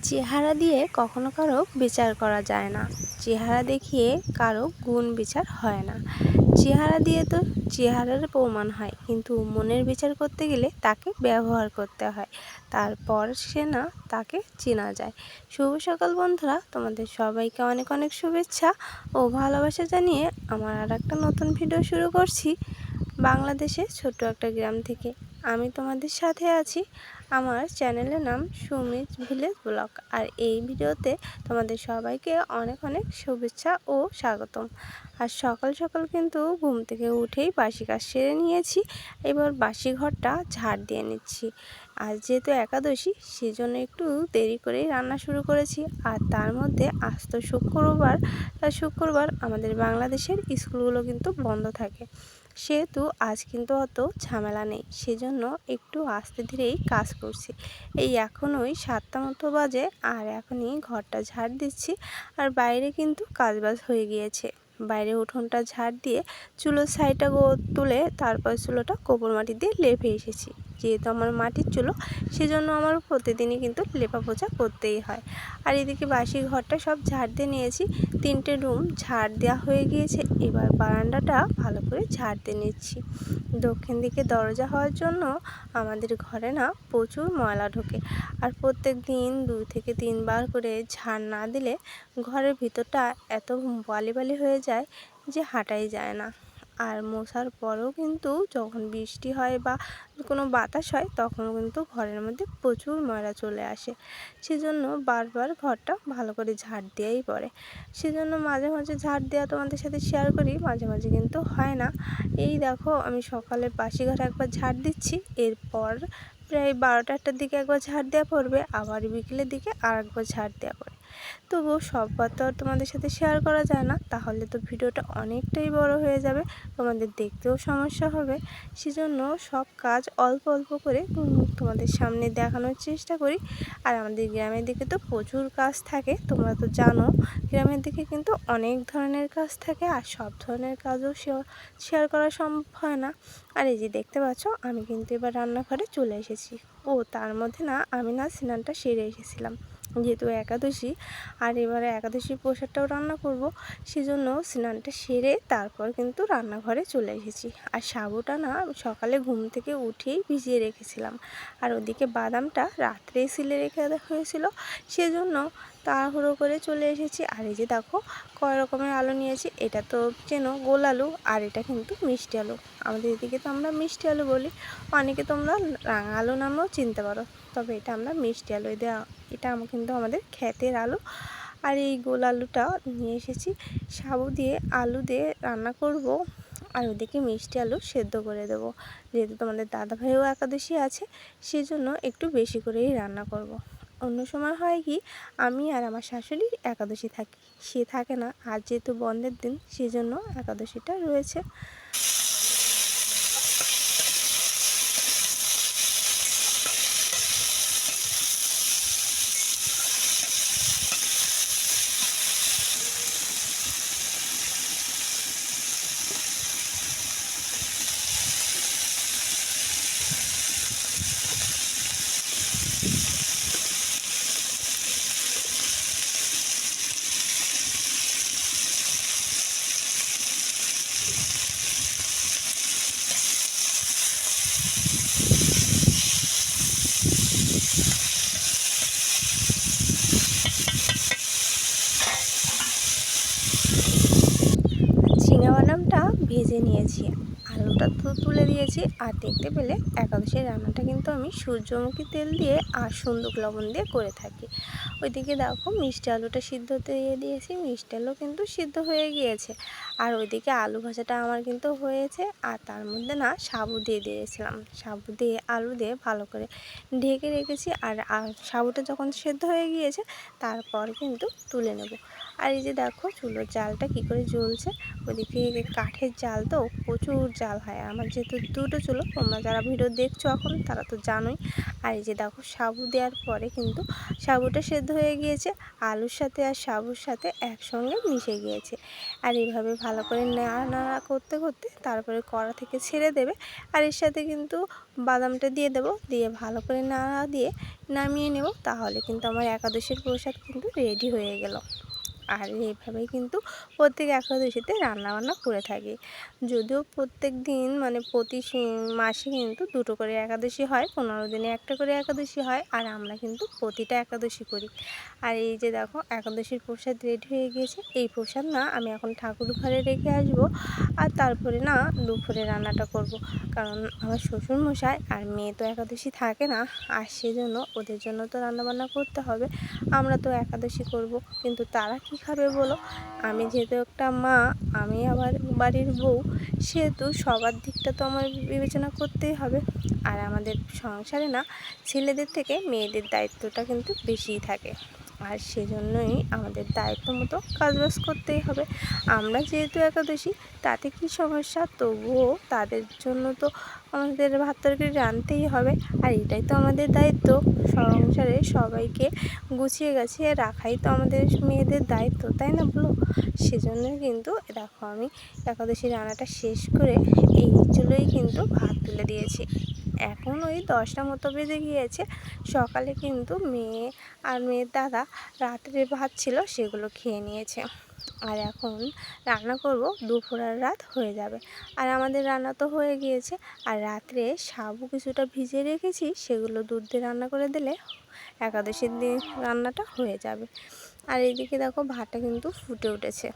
চেহারা দিয়ে কখনো কারো বিচার করা যায় না। চেহারা দেখিয়ে কারো গুণ বিচার হয় না। চেহারা দিয়ে তো চেহারার প্রমাণ হয়, কিন্তু মনের বিচার করতে গেলে তাকে ব্যবহার করতে হয়, তারপর সে না তাকে চেনা যায়। শুভ সকাল বন্ধুরা, তোমাদের সবাইকে অনেক অনেক শুভেচ্ছা ও ভালোবাসা জানিয়ে আমার আর একটা নতুন ভিডিও শুরু করছি। বাংলাদেশের ছোট্ট একটা গ্রাম থেকে আমি তোমাদের সাথে আছি। আমার চ্যানেলের নাম সুমিজ ভিলেজ ব্লগ, আর এই ভিডিওতে তোমাদের সবাইকে অনেক অনেক শুভেচ্ছা ও স্বাগতম। আর সকাল সকাল কিন্তু ঘুম থেকে উঠেই বাসি কাজ সেরে নিয়েছি। এবার বাসি ঘরটা ঝাড় দিয়ে নিচ্ছি। আজ যেহেতু একাদশী, সেজন্য একটু দেরি করেই রান্না শুরু করেছি। আর তার মধ্যে আজ তো শুক্রবার, তার শুক্রবার আমাদের বাংলাদেশের স্কুলগুলো কিন্তু বন্ধ থাকে, সেহেতু আজ কিন্তু অত ঝামেলা নেই, সেজন্য একটু আস্তে ধীরেই কাজ করছি। এই এখনই 7টা মতো বাজে, আর এখনই ঘরটা ঝাড় দিচ্ছি। আর বাইরে কিন্তু কাজবাজ হয়ে গিয়েছে। বাইরে উঠোনটা ঝাড় দিয়ে চুলোর সাইডটা তুলে তারপর চুলোটা গোবর মাটি দিয়ে লেপে এসেছি। যেহেতু আমার মাটির চুলো, সেজন্য আমার প্রতিদিনই কিন্তু লেপা পোছা করতেই হয়। আর এদিকে বাসি ঘরটা সব ঝাড় দিয়ে নিয়েছি। 3টে রুম ঝাড় দেওয়া হয়ে গিয়েছে। এবার বারান্দাটা ভালো করে ঝাড় দিয়ে নিচ্ছি। দক্ষিণ দিকে দরজা হওয়ার জন্য আমাদের ঘরে না প্রচুর ময়লা ঢোকে, আর প্রত্যেক দিন 2 থেকে 3 বার করে ঝাড় না দিলে ঘরের ভিতরটা এত বালি বালি হয়ে যায় যে হাঁটাই যায় না। আর মোছার পরেও কিন্তু যখন বৃষ্টি হয় বা কোনো বাতাস হয়, তখন কিন্তু ঘরের মধ্যে প্রচুর ময়লা চলে আসে। সেজন্য বারবার ঘরটা ভালো করে ঝাড় দেওয়াই পড়ে। সেজন্য মাঝে মাঝে ঝাড় দেওয়া তোমাদের সাথে শেয়ার করি, মাঝে মাঝে কিন্তু হয় না। এই দেখো, আমি সকালে বাসি ঘরে একবার ঝাড় দিচ্ছি, এরপর প্রায় 12টা-1টার দিকে একবার ঝাড় দেওয়া পড়বে, আবার বিকেলের দিকে আর একবার ঝাড় দেওয়া পড়বে। তবুও সববার তো আর তোমাদের সাথে শেয়ার করা যায় না, তাহলে তো ভিডিওটা অনেকটাই বড় হয়ে যাবে, তোমাদের দেখতেও সমস্যা হবে। সেজন্য সব কাজ অল্প অল্প করে তোমাদের সামনে দেখানোর চেষ্টা করি। আর আমাদের গ্রামের দিকে তো প্রচুর কাজ থাকে, তোমরা তো জানো গ্রামের দিকে কিন্তু অনেক ধরনের কাজ থাকে, আর সব ধরনের কাজও শেয়ার করা সম্ভব হয় না। আর এই যে দেখতে পাচ্ছ, আমি কিন্তু এবার রান্নাঘরে চলে এসেছি। তার মধ্যে না আমি স্নানটা সেরে এসেছিলাম, যেহেতু একাদশী, আর এবারে একাদশীর প্রসাদটাও রান্না করব, সেজন্য স্নানটা সেরে তারপর কিন্তু রান্নাঘরে চলে এসেছি। আর সাবুটা না সকালে ঘুম থেকে উঠেই ভিজিয়ে রেখেছিলাম, আর ওদিকে বাদামটা রাত্রেই সিলে রেখে হয়েছিল, সেজন্য তাড়াহুড়ো করে চলে এসেছি। আর এই যে দেখো কয় রকমের আলু নিয়েছি। এটা তো চেনো, গোল আলু, আর এটা কিন্তু মিষ্টি আলু। আমাদের এদিকে তো আমরা মিষ্টি আলু বলি, অনেকে তোমরা রাঙা আলু নামেও চিনতে পারো, তবে এটা আমরা মিষ্টি আলু দেওয়া। এটা কিন্তু আমাদের ক্ষেতের আলু। আর এই গোল আলুটা নিয়ে এসেছি, সাবু দিয়ে আলু দিয়ে রান্না করব। আর ওদিকে মিষ্টি আলু সেদ্ধ করে দেবো, যেহেতু তোমাদের দাদাভাইও একাদশী আছে, সেজন্য একটু বেশি করেই রান্না করব। অন্য সময় হয় কি, আমি আর আমার শাশুড়ি একাদশী থাকি, সে থাকে না। আজ যেহেতু বন্ধের দিন, সেজন্য একাদশীটা রয়েছে। ঝিঙে বাদামটা ভেজে নিয়েছি, আলুটা তো তুলে দিয়েছি। আর দেখতে পেলে একাদশীর রান্নাটা কিন্তু আমি সূর্যমুখী তেল দিয়ে আর সুন্দুক লবণ দিয়ে করে থাকি। ওইদিকে দেখো মিষ্টি আলুটা সিদ্ধ দিয়ে দিয়েছি, মিষ্টি আলু কিন্তু সিদ্ধ হয়ে গিয়েছে। আর ওইদিকে আলু ভাজাটা আমার কিন্তু হয়েছে। আর তার মধ্যে না সাবু দিয়ে দিয়েছিলাম, সাবু দিয়ে আলু দিয়ে ভালো করে ঢেকে রেখেছি। আর সাবুটা যখন সেদ্ধ হয়ে গিয়েছে, তারপর কিন্তু তুলে নেব। আর এই যে দেখো চুলোর জালটা কি করে জ্বলছে। ওইদিকে কাঠের জাল তো প্রচুর জাল হয়, আমার যেহেতু 2টো চুলো, তোমরা যারা ভিডিও দেখছো এখন তারা তো জানোই। আর এই যে দেখো সাবু দেওয়ার পরে কিন্তু সাবুটা সেদ্ধ হয়ে গিয়েছে, আলুর সাথে আর সাবুর সাথে একসঙ্গে মিশে গিয়েছে। আর এইভাবে ভালো করে নাড়া করতে করতে তারপরে কড়া থেকে ছেড়ে দেবে। আর এর সাথে কিন্তু বাদামটা দিয়ে দেবো, দিয়ে ভালো করে নাড়া দিয়ে নামিয়ে নেব। তাহলে কিন্তু আমার একাদশীর প্রসাদ কিন্তু রেডি হয়ে গেল। আর এইভাবেই কিন্তু প্রত্যেক একাদশীতে রান্নাবান্না করে থাকি। যদিও প্রত্যেক দিন মানে প্রতি মাসে কিন্তু দুটো করে একাদশী হয়, 15 দিনে একটা করে একাদশী হয়, আর আমরা কিন্তু প্রতিটা একাদশী করি। আর এই যে দেখো একাদশীর প্রসাদ রেডি হয়ে গিয়েছে। এই প্রসাদ না আমি এখন ঠাকুর ঘরে রেখে আসবো, আর তারপরে না দুপুরে রান্নাটা করব। কারণ আমার শ্বশুরমশাই আর মেয়ে তো একাদশী থাকে না, আর সেজন্য ওদের জন্য তো রান্নাবান্না করতে হবে। আমরা তো একাদশী করব, কিন্তু তারা কি খাবে বলো? আমি যেহেতু একটা মা, আমি আবার বাড়ির বউ, সেহেতু সবার দিকটা তো আমার বিবেচনা করতেই হবে। আর আমাদের সংসারে না ছেলেদের থেকে মেয়েদের দায়িত্বটা কিন্তু বেশিই থাকে, আর সেজন্যই আমাদের দায়িত্ব মতো কাজবাজ করতেই হবে। আমরা যেহেতু একাদশী, তাতে কি সমস্যা? তবুও তাদের জন্য তো আমাদের ভাত তরকারি রাঁধতেই হবে, আর এটাই তো আমাদের দায়িত্ব। সংসারে সবাইকে গুছিয়ে গাছিয়ে রাখাই তো আমাদের মেয়েদের দায়িত্ব, তাই না বলো? সেজন্যই কিন্তু দেখো আমি একাদশী রান্নাটা শেষ করে এই চুলোই কিন্তু ভাত তুলে দিয়েছি। এখন ওই 10টা মতো বেজে গিয়েছে। সকালে কিন্তু মেয়ে আর মেয়ের দাদা রাত্রে ভাত ছিল, সেগুলো খেয়ে নিয়েছে। আর এখন রান্না করব, দুপুর আর রাত হয়ে যাবে। আর আমাদের রান্না তো হয়ে গিয়েছে। আর রাত্রে সাবু কিছুটা ভিজিয়ে রেখেছি, সেগুলো দুধ দিয়ে রান্না করে দিলে একাদশীর দিন রান্নাটা হয়ে যাবে। আর এইদিকে দেখো ভাতটা কিন্তু ফুটে উঠেছে।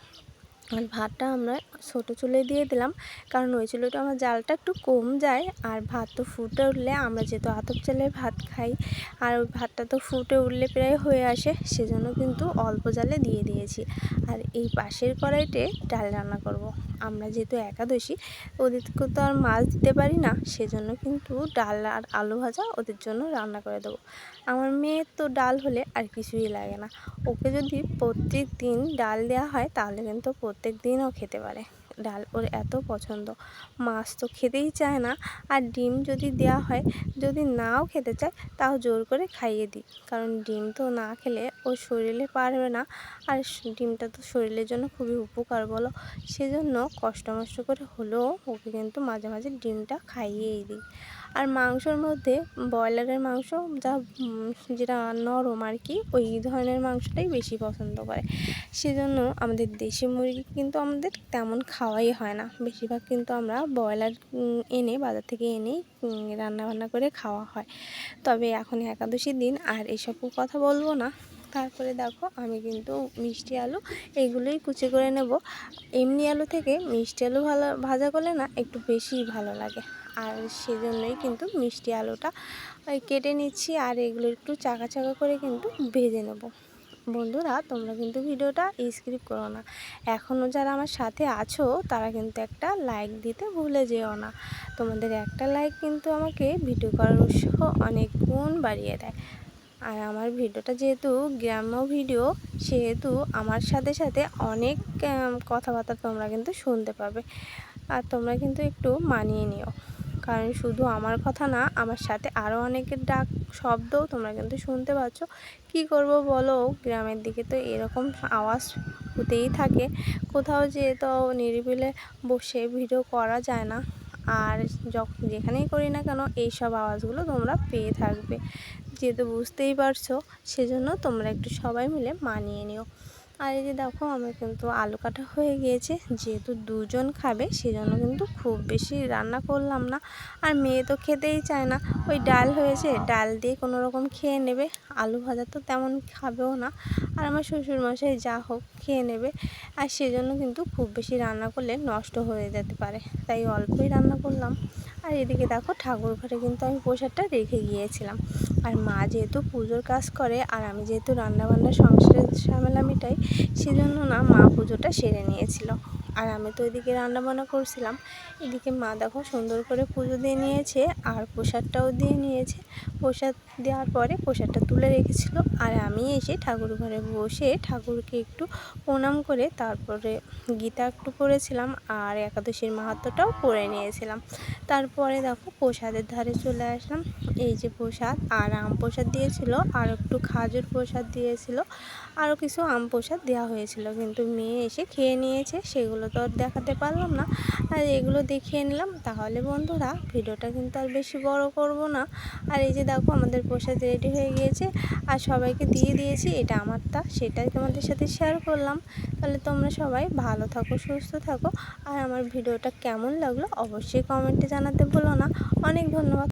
আর ভাতটা আমরা ছোটো চুলোয় দিয়ে দিলাম, কারণ ওই চুলোটা আমার জালটা একটু কম যায়। আর ভাত তো ফুটে উঠলে, আমরা যেহেতু আতপ চালের ভাত খাই, আর ওই ভাতটা তো ফুটে উঠলে প্রায় হয়ে আসে, সেজন্য কিন্তু অল্প জালে দিয়ে দিয়েছি। আর এই পাশের কড়াইতে ডাল রান্না করব। আমরা যেহেতু একাদশী, ওদেরকে তো আর মাছ দিতে পারি না, সেজন্য কিন্তু ডাল আর আলু ভাজা ওদের জন্য রান্না করে দেবো। আমার মেয়ের তো ডাল হলে আর কিছুই লাগে না। ওকে যদি প্রত্যেক দিন ডাল দেওয়া হয়, তাহলে কিন্তু প্রত্যেক দিনও খেতে পারে। ডাল ওর এত পছন্দ। মাছ তো খেতেই চায় না। আর ডিম যদি দেওয়া হয়, যদি নাও খেতে চায়, তাও জোর করে খাইয়ে দিই। কারণ ডিম তো না খেলে ও শরীরে পারবে না। আর ডিমটা তো শরীরের জন্য খুবই উপকার বলো। সেজন্য কষ্ট মষ্ট করে হলেও ওকে কিন্তু মাঝে মাঝে ডিমটা খাইয়েই দিই। আর মাংসর মধ্যে ব্রয়লারের মাংস যেটা নরম আর কি, ওই ধরনের মাংসটাই বেশি পছন্দ করে। সেজন্য আমাদের দেশি মুরগি কিন্তু আমাদের তেমন খাওয়াই হয় না। বেশিরভাগ কিন্তু আমরা ব্রয়লার এনে বাজার থেকে এনেই রান্নাবান্না করে খাওয়া হয়। তবে এখন একাদশীর দিন আর এসব কথা বলবো না। তারপরে দেখো আমি কিন্তু মিষ্টি আলু এইগুলোই কুচি করে নেব। এমনি আলু থেকে মিষ্টি আলু ভাজা করলে না একটু বেশিই ভালো লাগে। আর সেজন্যই কিন্তু মিষ্টি আলুটা কেটে নিচ্ছি, আর এগুলো একটু চাকা চাকা করে কিন্তু ভেজে নেব। বন্ধুরা, তোমরা কিন্তু ভিডিওটা স্কিপ করো না। এখনও যারা আমার সাথে আছো, তারা কিন্তু একটা লাইক দিতে ভুলে যেও না। তোমাদের একটা লাইক কিন্তু আমাকে ভিডিও করার উৎসাহ অনেক গুণ বাড়িয়ে দেয়। আর আমার ভিডিওটা যেহেতু গ্রাম্য ভিডিও, সেহেতু আমার সাথে সাথে অনেক কথাবার্তা তোমরা কিন্তু শুনতে পাবে। আর তোমরা কিন্তু একটু মানিয়ে নিও, কারণ শুধু আমার কথা না, আমার সাথে আরও অনেকের ডাক শব্দও তোমরা কিন্তু শুনতে পাচ্ছ। কি করব বলো, গ্রামের দিকে তো এরকম আওয়াজ হতেই থাকে। কোথাও যেয়ে তো নিরিবিলে বসে ভিডিও করা যায় না। আর যেখানেই করি না কেন, এইসব আওয়াজগুলো তোমরা পেয়ে থাকবে। যেহেতু বুঝতেই পারছো, সেজন্য তোমরা একটু সবাই মিলে মানিয়ে নিও। আর এই যে দেখো আমার কিন্তু আলু কাটা হয়ে গিয়েছে। যেহেতু দুজন খাবে, সেজন্য কিন্তু খুব বেশি রান্না করলাম না। আর মেয়ে তো খেতেই চায় না। ওই ডাল হয়েছে, ডাল দিয়ে কোনো রকম খেয়ে নেবে। আলু ভাজা তো তেমন খাবেও না। আর আমার শ্বশুরমশাই যা হোক খেয়ে নেবে। আর সেজন্য কিন্তু খুব বেশি রান্না করলে নষ্ট হয়ে যেতে পারে, তাই অল্পই রান্না করলাম। আর এদিকে দেখো ঠাকুর ঘরে কিন্তু আমি প্রসাদটা রেখে গিয়েছিলাম। আর মা যেহেতু পুজোর কাজ করে, আর আমি যেহেতু রান্নাবান্না সংসারের ঝামেলা মেটাই, সেজন্য না মা পুজোটা সেরে নিয়েছিল। আর আমি তো এদিকে রান্নাবান্না করছিলাম। এদিকে মা দেখো সুন্দর করে পুজো দিয়ে নিয়েছে, আর প্রসাদটাও দিয়ে নিয়েছে। প্রসাদ দেওয়ার পরে প্রসাদটা তুলে রেখেছিল। আর আমি এসে ঠাকুর ঘরে বসে ঠাকুরকে একটু প্রণাম করে তারপরে গীতা একটু পড়েছিলাম, আর একাদশীর মাহাত্ম্যটাও পড়ে নিয়েছিলাম। তারপরে দেখো প্রসাদের ধারে চলে আসলাম। এই যে প্রসাদ, আর আম প্রসাদ দিয়েছিল, আর একটু খাজুর প্রসাদ দিয়েছিল, আরও কিছু আম প্রসাদ দেওয়া হয়েছিল, কিন্তু মেয়ে এসে খেয়ে নিয়েছে, সেগুলো তো আর দেখাতে পারলাম না, আর এগুলো দেখিয়ে নিলাম। তাহলে বন্ধুরা ভিডিওটা কিন্তু আর বেশি বড় করব না। আর এই যে দেখো আমাদের প্রসাদ রেডি হয়ে গিয়েছে, আর সবাইকে দিয়ে দিয়েছি। এটা আমারটা, সেটাই তোমাদের সাথে শেয়ার করলাম। তাহলে তোমরা সবাই ভালো থাকো, সুস্থ থাকো, আর আমার ভিডিওটা কেমন লাগলো অবশ্যই কমেন্টে জানাতে ভুলো না। অনেক ধন্যবাদ।